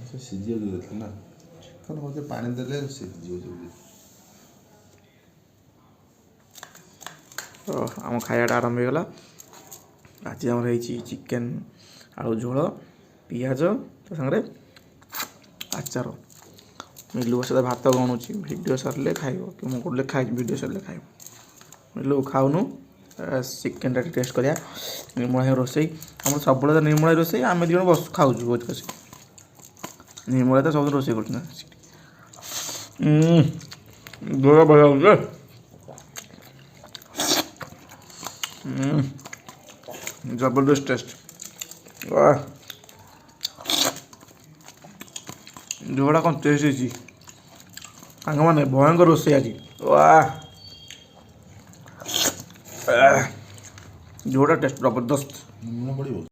ସେ ସିଝିବାକୁ ଦେଇଥିଲା ନା ଚିକେନ୍ ମୋତେ ପାଣି ଦେଲେ ସିଝିଯିବ ଜଲ୍ଦି। ତ ଆମ ଖାଇବାଟା ଆରମ୍ଭ ହେଇଗଲା। ଆଜି ଆମର ହେଇଛି ଚିକେନ୍ ଆଳୁ ଝୋଳ, ପିଆଜ ତା ସାଙ୍ଗରେ ଆଚାର। ମିଲୁ ସହିତ ଭାତ ଗଣୁଛି, ଭିଡ଼ିଓ ସରିଲେ ଖାଇବ କି ମୁଁ କୋଉଠି ଖାଇଛି ଭିଡ଼ିଓ ସରିଲେ ଖାଇବ। ମିଲୁ ଖାଉନୁ, ଚିକେନ୍ଟା ଟିକେ ଟେଷ୍ଟ କରିବା। ନିର୍ମଳା ଭାଇ ରୋଷେଇ, ଆମର ସବୁବେଳେ ତ ନିର୍ମଳା ରୋଷେଇ, ଆମେ ଦୁଇ ଜଣ ବସୁ ଖାଉଛୁ ବହୁତ ଖୁସି। ନିର୍ମଳା ତ ସବୁଦିନ ରୋଷେଇ କରୁଛନ୍ତି। ଝୋଳ ଭଲ ହେଉଛି। ଜବରଦସ୍ତ ଟେଷ୍ଟ। ଝୋଳଟା କ'ଣ ଟେଷ୍ଟ ହେଇଛି ସାଙ୍ଗମାନେ, ଭୟଙ୍କର ରୋଷେଇ ଆଜି। ଝୋଳଟା ଟେଷ୍ଟ ଜବରଦସ୍ତ। ଲୁଣ ପଡ଼ିବ।